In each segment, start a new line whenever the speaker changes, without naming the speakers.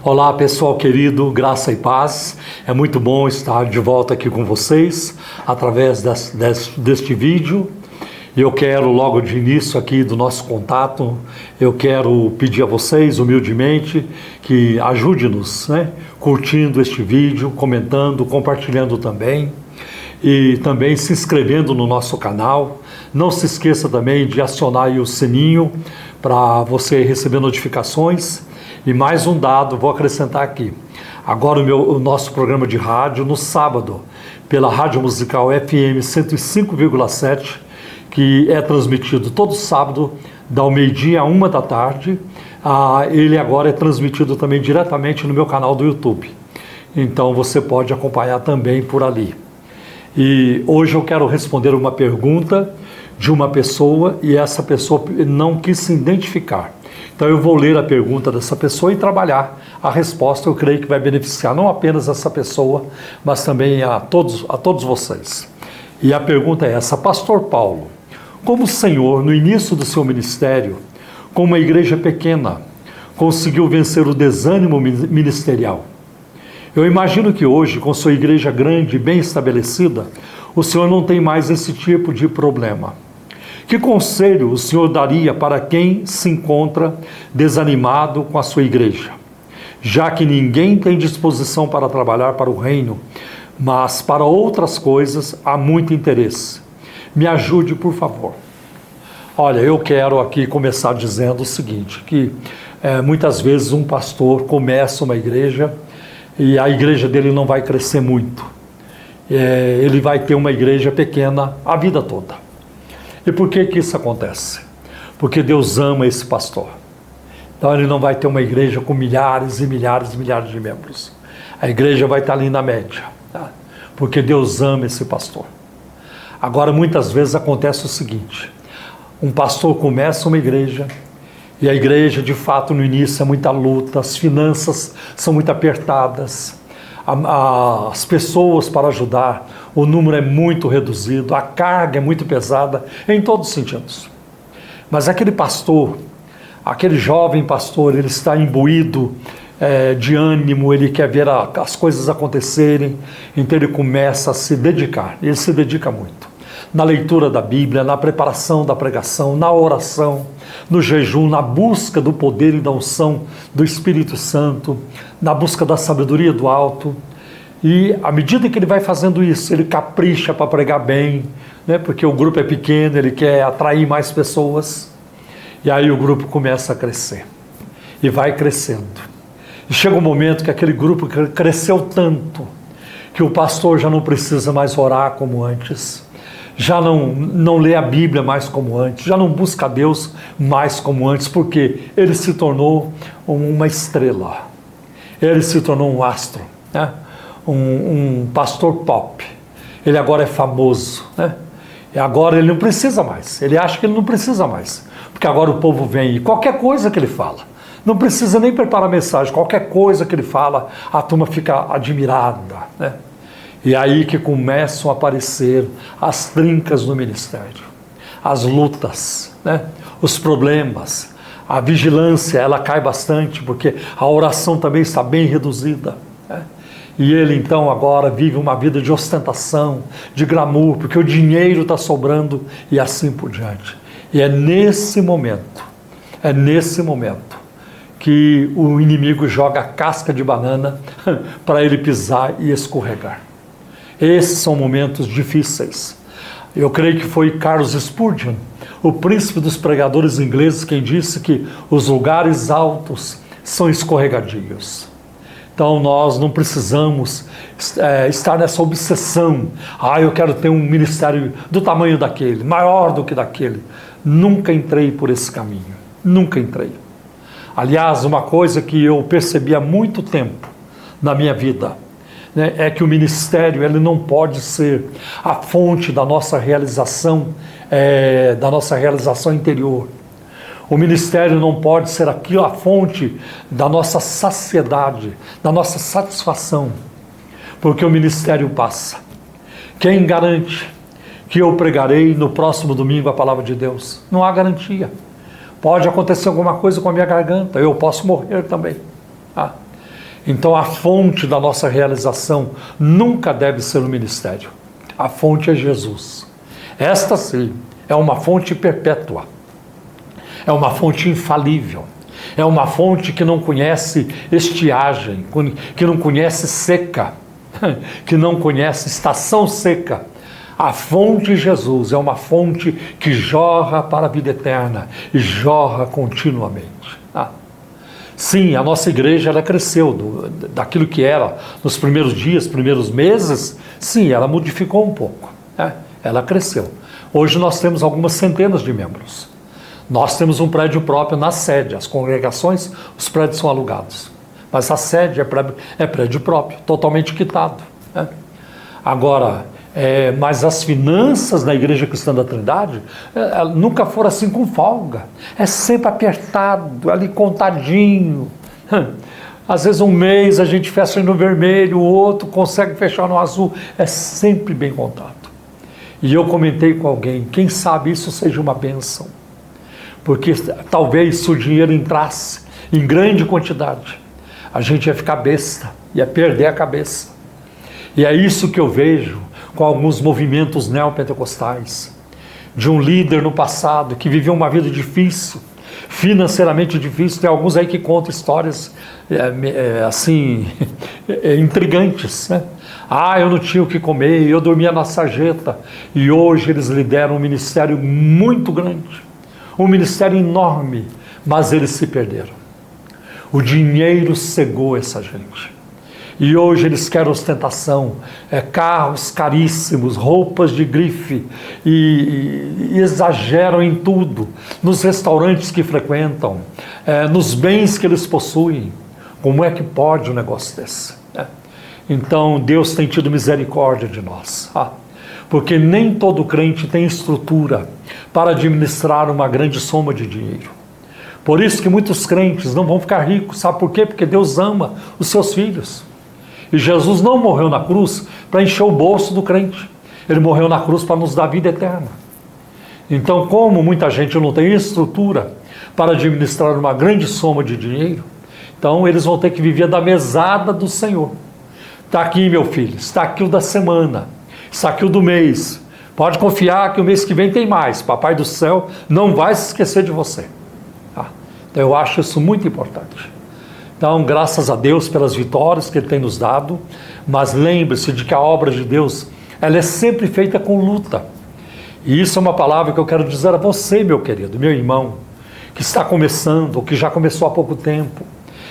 Olá pessoal querido, graça e paz, é muito bom estar de volta aqui com vocês através deste vídeo. E eu quero logo de início aqui do nosso contato, eu quero pedir a vocês humildemente que ajude-nos, curtindo este vídeo, comentando, compartilhando também e também se inscrevendo no nosso canal. Não se esqueça também de acionar aí o sininho para você receber notificações. E mais um dado, vou acrescentar aqui. Agora o nosso programa de rádio no sábado, pela Rádio Musical FM 105,7, que é transmitido todo sábado, da meio-dia a 1h da tarde. Ele agora é transmitido também diretamente no meu canal do YouTube. Então você pode acompanhar também por ali. E hoje eu quero responder uma pergunta de uma pessoa e essa pessoa não quis se identificar. Então eu vou ler a pergunta dessa pessoa e trabalhar a resposta. Eu creio que vai beneficiar não apenas essa pessoa, mas também a todos vocês. E a pergunta é essa: Pastor Paulo, como o Senhor, no início do seu ministério, com uma igreja pequena, conseguiu vencer o desânimo ministerial? Eu imagino que hoje, com sua igreja grande e bem estabelecida, o Senhor não tem mais esse tipo de problema. Que conselho o Senhor daria para quem se encontra desanimado com a sua igreja? Já que ninguém tem disposição para trabalhar para o reino, mas para outras coisas há muito interesse. Me ajude, por favor. Olha, eu quero aqui começar dizendo o seguinte, que muitas vezes um pastor começa uma igreja e a igreja dele não vai crescer muito. Ele vai ter uma igreja pequena a vida toda. E por que isso acontece? Porque Deus ama esse pastor. Então ele não vai ter uma igreja com milhares e milhares e milhares de membros. A igreja vai estar ali na média, tá? Porque Deus ama esse pastor. Agora, muitas vezes acontece o seguinte: um pastor começa uma igreja, e a igreja, de fato, no início é muita luta, as finanças são muito apertadas, as pessoas para ajudar, o número é muito reduzido, a carga é muito pesada, em todos os sentidos. Mas aquele pastor, aquele jovem pastor, ele está imbuído de ânimo, ele quer ver as coisas acontecerem, então ele começa a se dedicar, ele se dedica muito. Na leitura da Bíblia, na preparação da pregação, na oração, no jejum, na busca do poder e da unção do Espírito Santo, na busca da sabedoria do alto. E à medida que ele vai fazendo isso, ele capricha para pregar bem, porque o grupo é pequeno, ele quer atrair mais pessoas. E aí o grupo começa a crescer. E vai crescendo. E chega um momento que aquele grupo cresceu tanto, que o pastor já não precisa mais orar como antes. Já não lê a Bíblia mais como antes, já não busca Deus mais como antes, porque ele se tornou uma estrela, ele se tornou um astro, um pastor pop. Ele agora é famoso, E agora ele não precisa mais, ele acha que ele não precisa mais, porque agora o povo vem e qualquer coisa que ele fala, não precisa nem preparar mensagem, qualquer coisa que ele fala, a turma fica admirada, E aí que começam a aparecer as trincas no ministério, as lutas, os problemas, a vigilância, ela cai bastante, porque a oração também está bem reduzida. E ele então agora vive uma vida de ostentação, de glamour, porque o dinheiro está sobrando e assim por diante. E é nesse momento que o inimigo joga a casca de banana para ele pisar e escorregar. Esses são momentos difíceis. Eu creio que foi Charles Spurgeon, o príncipe dos pregadores ingleses, quem disse que os lugares altos são escorregadios. Então nós não precisamos estar nessa obsessão. Eu quero ter um ministério do tamanho daquele, maior do que daquele. Nunca entrei por esse caminho, nunca entrei. Aliás, uma coisa que eu percebi há muito tempo na minha vida, é que o ministério ele não pode ser a fonte da nossa realização interior. O ministério não pode ser aquilo a fonte da nossa saciedade, da nossa satisfação, porque o ministério passa. Quem garante que eu pregarei no próximo domingo a palavra de Deus? Não há garantia. Pode acontecer alguma coisa com a minha garganta, eu posso morrer também. Então a fonte da nossa realização nunca deve ser o ministério. A fonte é Jesus. Esta sim é uma fonte perpétua. É uma fonte infalível. É uma fonte que não conhece estiagem, que não conhece seca, que não conhece estação seca. A fonte Jesus é uma fonte que jorra para a vida eterna e jorra continuamente. Sim, a nossa igreja ela cresceu daquilo que era nos primeiros dias, primeiros meses. Sim, ela modificou um pouco. Ela cresceu. Hoje nós temos algumas centenas de membros. Nós temos um prédio próprio na sede. As congregações, os prédios são alugados. Mas a sede é prédio próprio, totalmente quitado. Agora, mas as finanças da Igreja Cristã da Trindade nunca foram assim com folga. É sempre apertado, ali contadinho. Às vezes um mês a gente fecha no vermelho, o outro consegue fechar no azul. É sempre bem contado. E eu comentei com alguém, quem sabe isso seja uma bênção. Porque talvez se o dinheiro entrasse em grande quantidade, a gente ia ficar besta, ia perder a cabeça. E é isso que eu vejo com alguns movimentos neopentecostais, de um líder no passado que viveu uma vida difícil, financeiramente difícil. Tem alguns aí que contam histórias assim, intrigantes, né? Eu não tinha o que comer, eu dormia na sarjeta. E hoje eles lideram um ministério muito grande, um ministério enorme, mas eles se perderam. O dinheiro cegou essa gente. E hoje eles querem ostentação, carros caríssimos, roupas de grife, e exageram em tudo, nos restaurantes que frequentam, nos bens que eles possuem. Como é que pode um negócio desse? Então Deus tem tido misericórdia de nós, porque nem todo crente tem estrutura para administrar uma grande soma de dinheiro. Por isso que muitos crentes não vão ficar ricos. Sabe por quê? Porque Deus ama os seus filhos. E Jesus não morreu na cruz para encher o bolso do crente. Ele morreu na cruz para nos dar vida eterna. Então, como muita gente não tem estrutura para administrar uma grande soma de dinheiro, então eles vão ter que viver da mesada do Senhor. Está aqui, meu filho, está aqui o da semana, está aqui o do mês. Pode confiar que o mês que vem tem mais. Papai do céu não vai se esquecer de você. Então eu acho isso muito importante. Então, graças a Deus pelas vitórias que Ele tem nos dado, mas lembre-se de que a obra de Deus, ela é sempre feita com luta. E isso é uma palavra que eu quero dizer a você, meu querido, meu irmão, que está começando, ou que já começou há pouco tempo,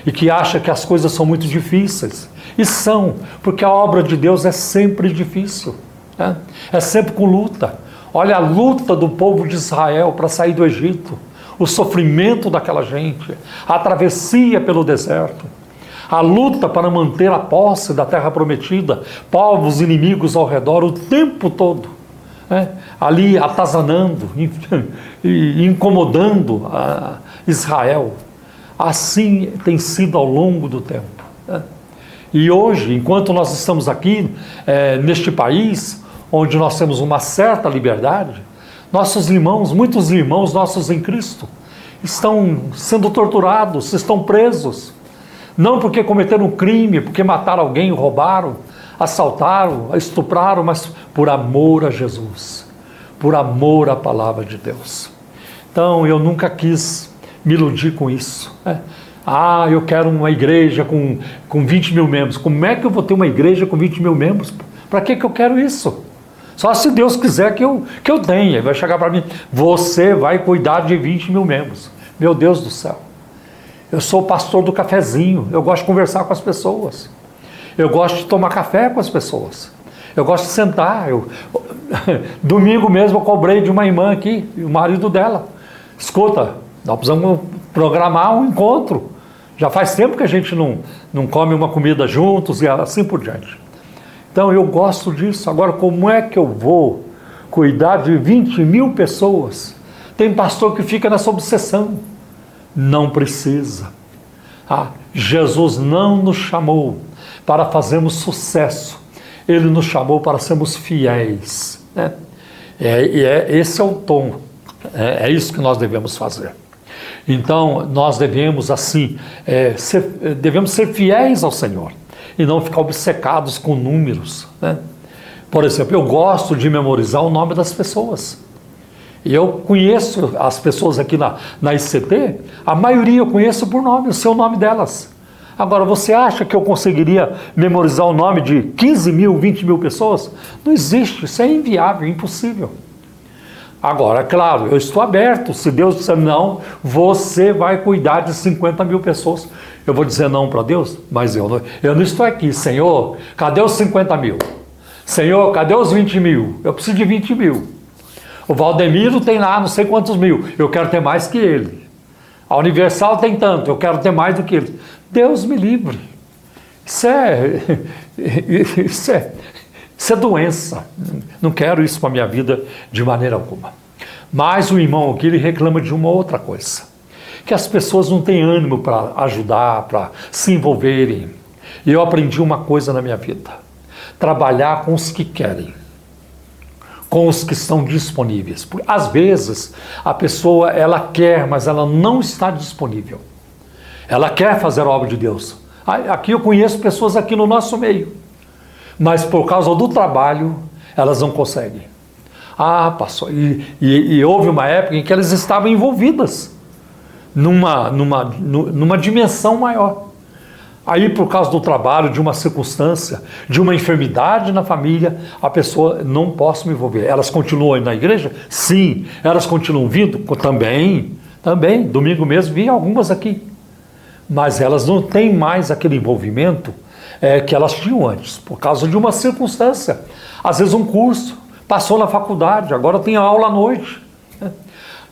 e que acha que as coisas são muito difíceis. E são, porque a obra de Deus é sempre difícil, é sempre com luta. Olha a luta do povo de Israel para sair do Egito, o sofrimento daquela gente, a travessia pelo deserto, a luta para manter a posse da terra prometida, povos inimigos ao redor o tempo todo, ali atazanando e incomodando a Israel. Assim tem sido ao longo do tempo. E hoje, enquanto nós estamos aqui, neste país, onde nós temos uma certa liberdade, nossos irmãos, muitos irmãos nossos em Cristo, estão sendo torturados, estão presos. Não porque cometeram um crime, porque mataram alguém, roubaram, assaltaram, estupraram, mas por amor a Jesus, por amor à palavra de Deus. Então eu nunca quis me iludir com isso. Eu quero uma igreja com 20 mil membros. Como é que eu vou ter uma igreja com 20 mil membros? Para que eu quero isso? Só se Deus quiser que eu tenha. Ele vai chegar para mim, você vai cuidar de 20 mil membros. Meu Deus do céu. Eu sou o pastor do cafezinho. Eu gosto de conversar com as pessoas. Eu gosto de tomar café com as pessoas. Eu gosto de sentar. Domingo mesmo eu cobrei de uma irmã aqui, o marido dela. Escuta, nós precisamos programar um encontro. Já faz tempo que a gente não come uma comida juntos e assim por diante. Então eu gosto disso. Agora, como é que eu vou cuidar de 20 mil pessoas? Tem pastor que fica nessa obsessão. Não precisa. Jesus não nos chamou para fazermos sucesso. Ele nos chamou para sermos fiéis. Esse é o tom. É isso que nós devemos fazer. Então, nós devemos, assim, devemos ser fiéis ao Senhor e não ficar obcecados com números, né? Por exemplo, eu gosto de memorizar o nome das pessoas. E eu conheço as pessoas aqui na ICT, a maioria eu conheço por nome, o seu nome delas. Agora, você acha que eu conseguiria memorizar o nome de 15 mil, 20 mil pessoas? Não existe, isso é inviável, impossível. Agora, claro, eu estou aberto. Se Deus disser não, você vai cuidar de 50 mil pessoas. Eu vou dizer não para Deus? Mas eu não estou aqui. Senhor, cadê os 50 mil? Senhor, cadê os 20 mil? Eu preciso de 20 mil. O Valdemiro tem lá não sei quantos mil. Eu quero ter mais que ele. A Universal tem tanto. Eu quero ter mais do que ele. Deus me livre. Isso é doença. Não quero isso para a minha vida de maneira alguma. Mas o irmão aqui, ele reclama de uma outra coisa. Que as pessoas não têm ânimo para ajudar, para se envolverem. E eu aprendi uma coisa na minha vida. Trabalhar com os que querem. Com os que estão disponíveis. Porque, às vezes, a pessoa, ela quer, mas ela não está disponível. Ela quer fazer a obra de Deus. Aqui eu conheço pessoas aqui no nosso meio. Mas por causa do trabalho, elas não conseguem. Pastor, e houve uma época em que elas estavam envolvidas numa dimensão maior. Aí, por causa do trabalho, de uma circunstância, de uma enfermidade na família, a pessoa não pode me envolver. Elas continuam na igreja? Sim. Elas continuam vindo? Também. Domingo mesmo vi algumas aqui. Mas elas não têm mais aquele envolvimento que elas tinham antes, por causa de uma circunstância. Às vezes um curso, passou na faculdade, agora tem aula à noite.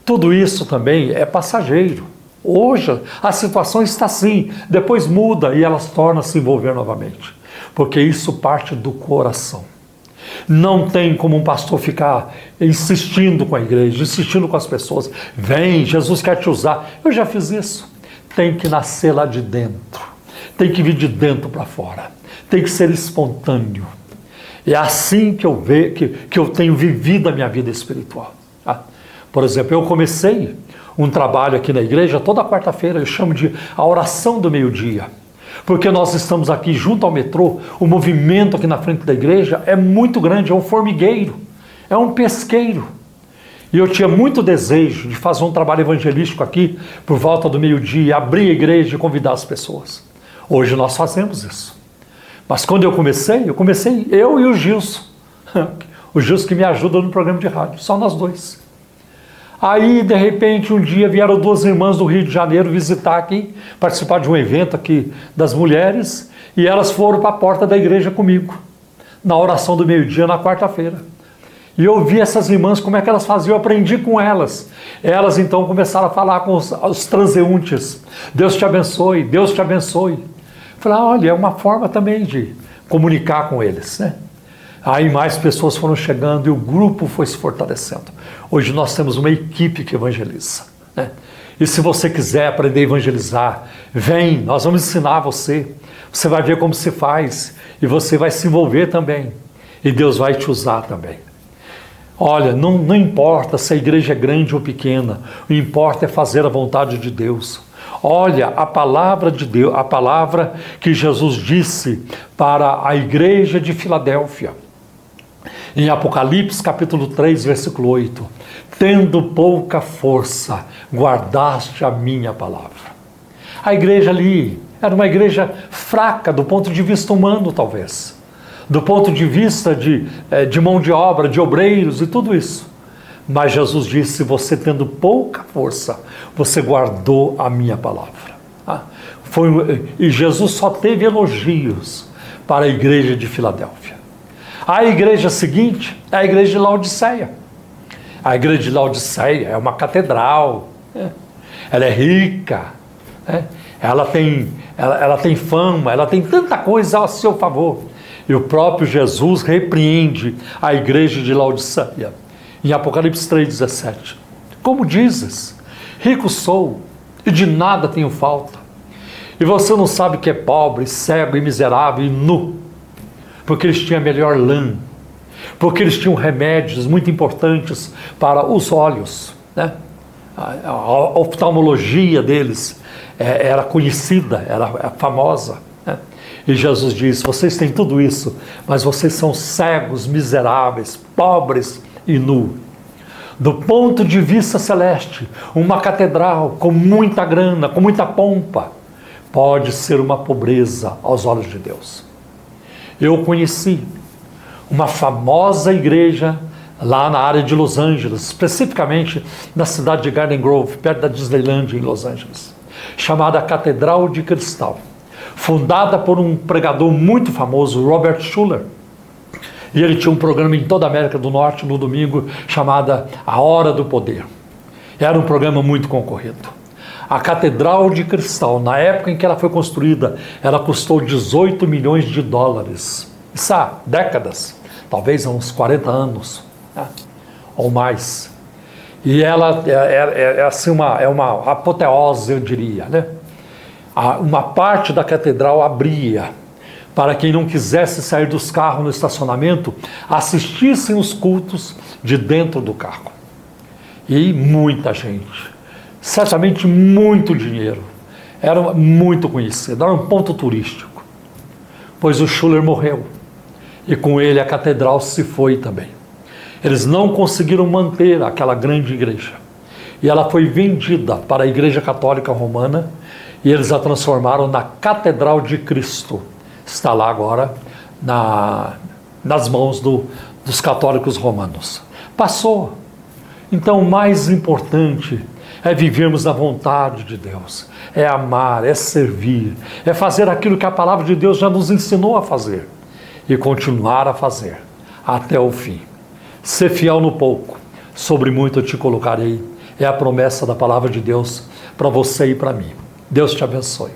Tudo isso também é passageiro. Hoje a situação está assim, depois muda e elas tornam a se envolver novamente. Porque isso parte do coração. Não tem como um pastor ficar insistindo com a igreja, insistindo com as pessoas. Vem, Jesus quer te usar. Eu já fiz isso. Tem que nascer lá de dentro. Tem que vir de dentro para fora. Tem que ser espontâneo. É assim que eu tenho vivido a minha vida espiritual. Por exemplo, eu comecei um trabalho aqui na igreja toda quarta-feira, eu chamo de a oração do meio-dia. Porque nós estamos aqui junto ao metrô, o movimento aqui na frente da igreja é muito grande, é um formigueiro, é um pesqueiro. E eu tinha muito desejo de fazer um trabalho evangelístico aqui, por volta do meio-dia, abrir a igreja e convidar as pessoas. Hoje nós fazemos isso. Mas quando eu comecei eu e o Gilson. O Gilson que me ajuda no programa de rádio, só nós dois. Aí, de repente, um dia vieram duas irmãs do Rio de Janeiro visitar aqui, participar de um evento aqui das mulheres, e elas foram para a porta da igreja comigo, na oração do meio-dia, na quarta-feira. E eu vi essas irmãs, como é que elas faziam, eu aprendi com elas. Elas então começaram a falar com os transeuntes. Deus te abençoe, Deus te abençoe. Falei, olha, é uma forma também de comunicar com eles, né? Aí mais pessoas foram chegando e o grupo foi se fortalecendo. Hoje nós temos uma equipe que evangeliza, né? E se você quiser aprender a evangelizar, vem, nós vamos ensinar você. Você vai ver como se faz e você vai se envolver também. E Deus vai te usar também. Olha, não importa se a igreja é grande ou pequena, o que importa é fazer a vontade de Deus. Olha, a palavra de Deus, a palavra que Jesus disse para a igreja de Filadélfia. Em Apocalipse capítulo 3, versículo 8. Tendo pouca força, guardaste a minha palavra. A igreja ali era uma igreja fraca do ponto de vista humano, talvez. Do ponto de vista de mão de obra, de obreiros e tudo isso. Mas Jesus disse, você tendo pouca força, você guardou a minha palavra. E Jesus só teve elogios para a igreja de Filadélfia. A igreja seguinte é a igreja de Laodiceia. A igreja de Laodiceia é uma catedral, ela é rica, ela tem fama, ela tem tanta coisa a seu favor. E o próprio Jesus repreende a igreja de Laodiceia. Em Apocalipse 3,17. Como dizes, rico sou e de nada tenho falta. E você não sabe que é pobre, cego e miserável e nu. Porque eles tinham a melhor lã. Porque eles tinham remédios muito importantes para os olhos, né? A oftalmologia deles era conhecida, era famosa, né? E Jesus diz: vocês têm tudo isso, mas vocês são cegos, miseráveis, pobres e nu. Do ponto de vista celeste, uma catedral com muita grana, com muita pompa, pode ser uma pobreza aos olhos de Deus. Eu conheci uma famosa igreja lá na área de Los Angeles, especificamente na cidade de Garden Grove, perto da Disneyland em Los Angeles, chamada Catedral de Cristal, fundada por um pregador muito famoso, Robert Schuller. E ele tinha um programa em toda a América do Norte no domingo chamado A Hora do Poder. Era um programa muito concorrido. A Catedral de Cristal, na época em que ela foi construída, ela custou 18 milhões de dólares. Isso há décadas, talvez há uns 40 anos, né? Ou mais. E ela assim, uma apoteose, eu diria, né? Uma parte da catedral abria para quem não quisesse sair dos carros no estacionamento, assistissem os cultos de dentro do carro. E muita gente, certamente muito dinheiro, era muito conhecido, era um ponto turístico. Pois o Schuller morreu, e com ele a catedral se foi também. Eles não conseguiram manter aquela grande igreja, e ela foi vendida para a Igreja Católica Romana, e eles a transformaram na Catedral de Cristo. Está lá agora nas mãos dos católicos romanos. Passou. Então, o mais importante é vivermos na vontade de Deus, é amar, é servir, é fazer aquilo que a palavra de Deus já nos ensinou a fazer e continuar a fazer até o fim. Ser fiel no pouco, sobre muito eu te colocarei, é a promessa da palavra de Deus para você e para mim. Deus te abençoe.